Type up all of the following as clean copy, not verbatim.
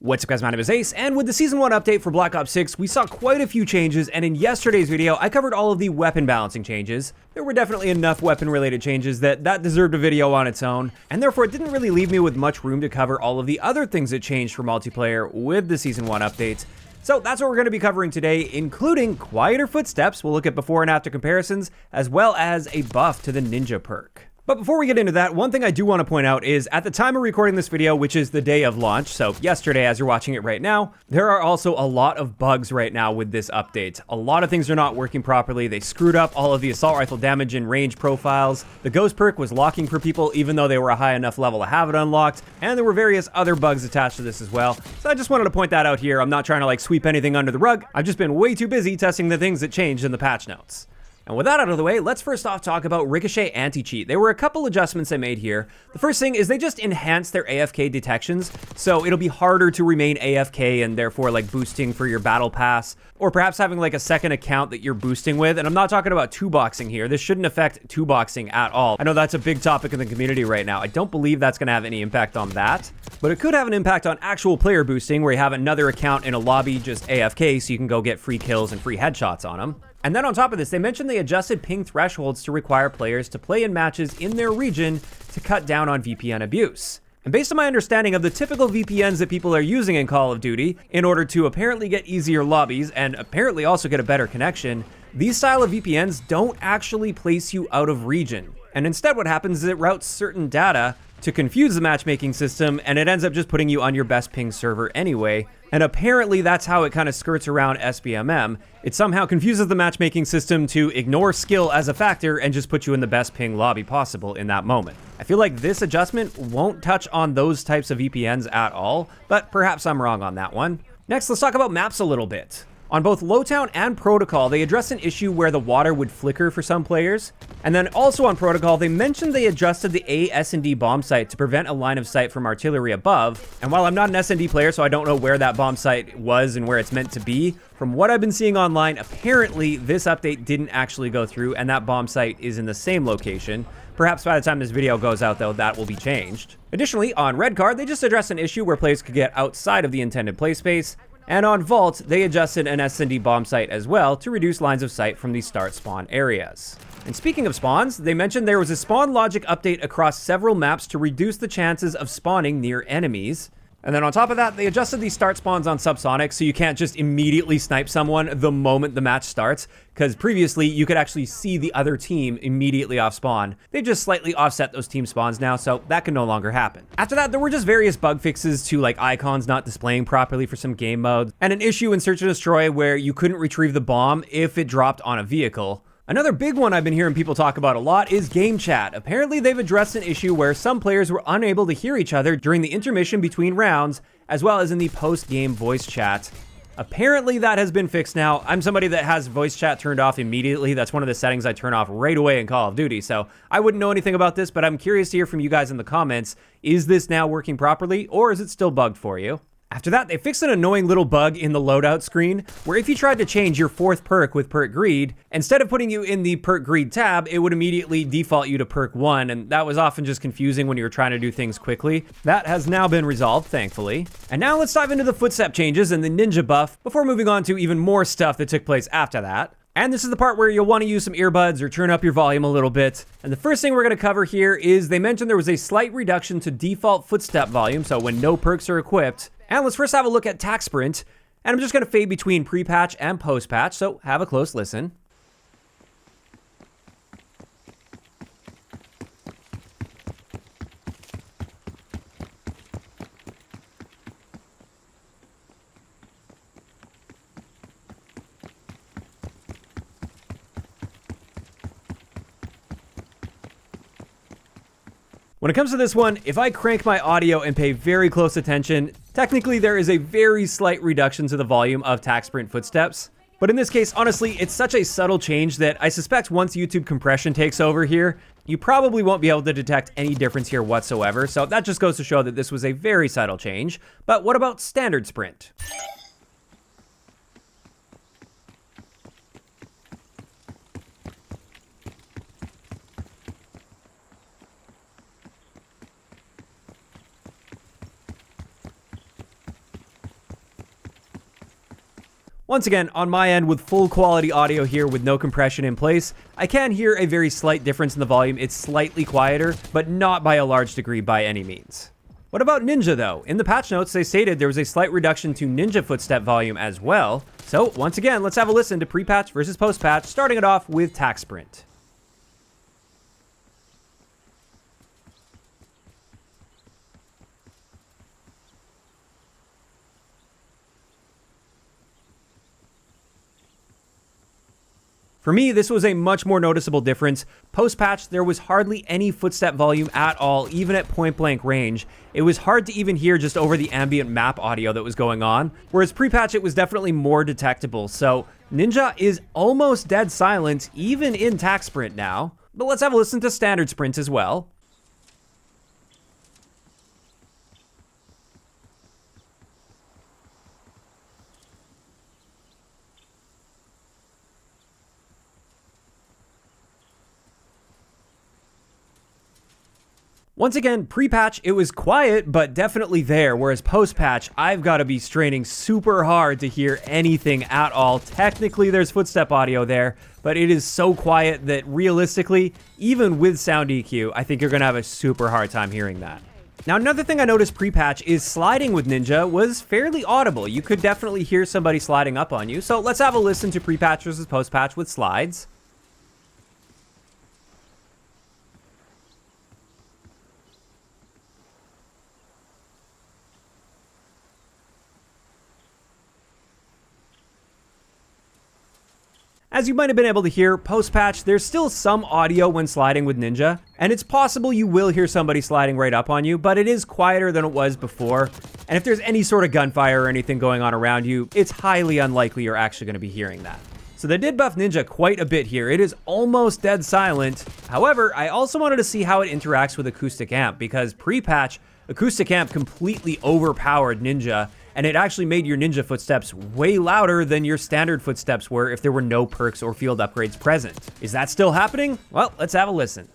What's up guys, my name is Ace, and with the Season 1 update for Black Ops 6, we saw quite a few changes, and in yesterday's video, I covered all of the weapon balancing changes. There were definitely enough weapon-related changes that deserved a video on its own, and therefore it didn't really leave me with much room to cover all of the other things that changed for multiplayer with the Season 1 updates. So that's what we're going to be covering today, including quieter footsteps. We'll look at before and after comparisons, as well as a buff to the Ninja perk. But before we get into that, one thing I do want to point out is at the time of recording this video, which is the day of launch, so yesterday as you're watching it right now, there are also a lot of bugs right now with this update. A lot of things are not working properly. They screwed up all of the assault rifle damage and range profiles. The ghost perk was locking for people even though they were a high enough level to have it unlocked, and there were various other bugs attached to this as well. So I just wanted to point that out here. I'm not trying to sweep anything under the rug. I've just been way too busy testing the things that changed in the patch notes. And with that out of the way, let's first off talk about Ricochet Anti-Cheat. There were a couple adjustments they made here. The first thing is they just enhanced their AFK detections, so it'll be harder to remain AFK and therefore boosting for your battle pass, or perhaps having a second account that you're boosting with. And I'm not talking about two-boxing here. This shouldn't affect two-boxing at all. I know that's a big topic in the community right now. I don't believe that's going to have any impact on that, but it could have an impact on actual player boosting where you have another account in a lobby just AFK so you can go get free kills and free headshots on them. And then on top of this, they mentioned they adjusted ping thresholds to require players to play in matches in their region to cut down on VPN abuse. And based on my understanding of the typical VPNs that people are using in Call of Duty, in order to apparently get easier lobbies and apparently also get a better connection, these style of VPNs don't actually place you out of region. And instead what happens is it routes certain data to confuse the matchmaking system, and it ends up just putting you on your best ping server anyway. And apparently that's how it kind of skirts around SBMM. It somehow confuses the matchmaking system to ignore skill as a factor and just put you in the best ping lobby possible in that moment. I feel like this adjustment won't touch on those types of VPNs at all, but perhaps I'm wrong on that one. Next, let's talk about maps a little bit. On both Lowtown and Protocol, they addressed an issue where the water would flicker for some players. And then also on Protocol, they mentioned they adjusted the A S&D bomb site to prevent a line of sight from artillery above. And while I'm not an S&D player, so I don't know where that bomb site was and where it's meant to be, from what I've been seeing online, apparently this update didn't actually go through and that bomb site is in the same location. Perhaps by the time this video goes out, though, that will be changed. Additionally, on Red Card, they just addressed an issue where players could get outside of the intended play space. And on Vault, they adjusted an S&D bomb site as well to reduce lines of sight from the start spawn areas. And speaking of spawns, they mentioned there was a spawn logic update across several maps to reduce the chances of spawning near enemies. And then on top of that, they adjusted the start spawns on Subsonic so you can't just immediately snipe someone the moment the match starts, because previously you could actually see the other team immediately off spawn. They just slightly offset those team spawns now, so that can no longer happen. After that, there were just various bug fixes to icons not displaying properly for some game modes, and an issue in Search and Destroy where you couldn't retrieve the bomb if it dropped on a vehicle. Another big one I've been hearing people talk about a lot is game chat. Apparently they've addressed an issue where some players were unable to hear each other during the intermission between rounds, as well as in the post-game voice chat. Apparently that has been fixed now. I'm somebody that has voice chat turned off immediately. That's one of the settings I turn off right away in Call of Duty, so I wouldn't know anything about this, but I'm curious to hear from you guys in the comments. Is this now working properly, or is it still bugged for you? After that, they fixed an annoying little bug in the loadout screen, where if you tried to change your fourth perk with Perk Greed, instead of putting you in the Perk Greed tab, it would immediately default you to Perk 1, and that was often just confusing when you were trying to do things quickly. That has now been resolved, thankfully. And now let's dive into the Footstep changes and the Ninja buff, before moving on to even more stuff that took place after that. And this is the part where you'll want to use some earbuds or turn up your volume a little bit. And the first thing we're going to cover here is they mentioned there was a slight reduction to default footstep volume, so when no perks are equipped. And let's first have a look at Tac Sprint, and I'm just going to fade between pre-patch and post-patch, so have a close listen. When it comes to this one, if I crank my audio and pay very close attention, technically there is a very slight reduction to the volume of Tac Sprint footsteps. But in this case, honestly, it's such a subtle change that I suspect once YouTube compression takes over here, you probably won't be able to detect any difference here whatsoever. So that just goes to show that this was a very subtle change. But what about standard sprint? Once again, on my end with full quality audio here with no compression in place, I can hear a very slight difference in the volume. It's slightly quieter, but not by a large degree by any means. What about Ninja though? In the patch notes, they stated there was a slight reduction to Ninja Footstep volume as well. So once again, let's have a listen to pre-patch versus post-patch, starting it off with Tac Sprint. For me, this was a much more noticeable difference. Post-patch, there was hardly any footstep volume at all, even at point-blank range. It was hard to even hear just over the ambient map audio that was going on, whereas pre-patch, it was definitely more detectable. So Ninja is almost dead silent, even in Tac Sprint now. But let's have a listen to Standard Sprint as well. Once again, pre-patch, it was quiet, but definitely there, whereas post-patch, I've got to be straining super hard to hear anything at all. Technically, there's footstep audio there, but it is so quiet that realistically, even with sound EQ, I think you're going to have a super hard time hearing that. Now, another thing I noticed pre-patch is sliding with Ninja was fairly audible. You could definitely hear somebody sliding up on you, so let's have a listen to pre-patch versus post-patch with slides. As you might have been able to hear, post-patch, there's still some audio when sliding with Ninja, and it's possible you will hear somebody sliding right up on you, but it is quieter than it was before, and if there's any sort of gunfire or anything going on around you, it's highly unlikely you're actually going to be hearing that. So they did buff Ninja quite a bit here. It is almost dead silent. However, I also wanted to see how it interacts with Acoustic Amp, because pre-patch, Acoustic Amp completely overpowered Ninja, and it actually made your Ninja footsteps way louder than your standard footsteps were if there were no perks or field upgrades present. Is that still happening? Well, let's have a listen.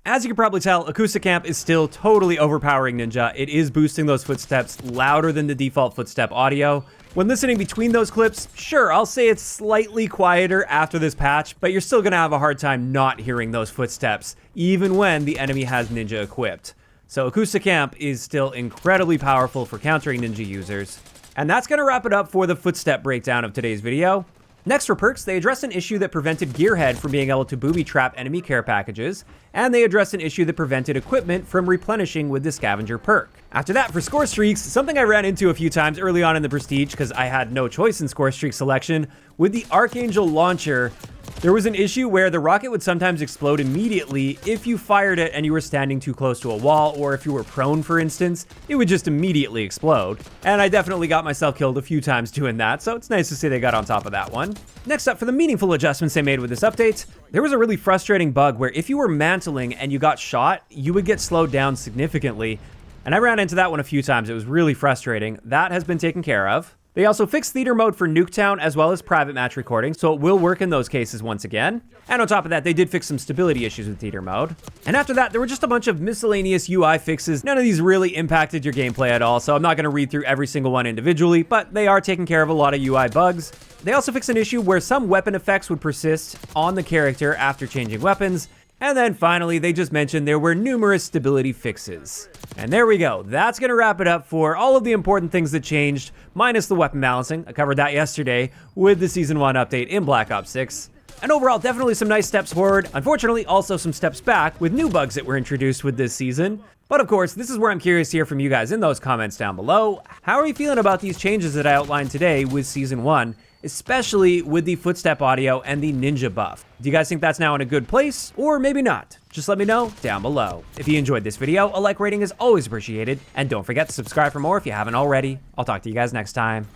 As you can probably tell, Acoustic Amp is still totally overpowering Ninja. It is boosting those footsteps louder than the default footstep audio. When listening between those clips, sure, I'll say it's slightly quieter after this patch, but you're still gonna have a hard time not hearing those footsteps, even when the enemy has Ninja equipped. So Acoustic Amp is still incredibly powerful for countering Ninja users. And that's gonna wrap it up for the footstep breakdown of today's video. Next for perks, they addressed an issue that prevented Gearhead from being able to booby trap enemy care packages, and they addressed an issue that prevented equipment from replenishing with the scavenger perk. After that, for score streaks, something I ran into a few times early on in the Prestige because I had no choice in score streak selection, with the Archangel launcher, there was an issue where the rocket would sometimes explode immediately if you fired it and you were standing too close to a wall, or if you were prone, for instance, it would just immediately explode. And I definitely got myself killed a few times doing that, so it's nice to see they got on top of that one. Next up, for the meaningful adjustments they made with this update, there was a really frustrating bug where if you were mantling and you got shot, you would get slowed down significantly. And I ran into that one a few times. It was really frustrating. That has been taken care of. They also fixed theater mode for Nuketown as well as private match recording, so it will work in those cases once again. And on top of that, they did fix some stability issues with theater mode. And after that, there were just a bunch of miscellaneous UI fixes. None of these really impacted your gameplay at all, so I'm not going to read through every single one individually, but they are taking care of a lot of UI bugs. They also fixed an issue where some weapon effects would persist on the character after changing weapons. And then finally, they just mentioned there were numerous stability fixes. And there we go. That's going to wrap it up for all of the important things that changed, minus the weapon balancing. I covered that yesterday with the Season 1 update in Black Ops 6. And overall, definitely some nice steps forward. Unfortunately, also some steps back with new bugs that were introduced with this season. But of course, this is where I'm curious to hear from you guys in those comments down below. How are you feeling about these changes that I outlined today with Season 1? Especially with the footstep audio and the Ninja buff. Do you guys think that's now in a good place, or maybe not? Just let me know down below. If you enjoyed this video, a like rating is always appreciated, and don't forget to subscribe for more if you haven't already. I'll talk to you guys next time.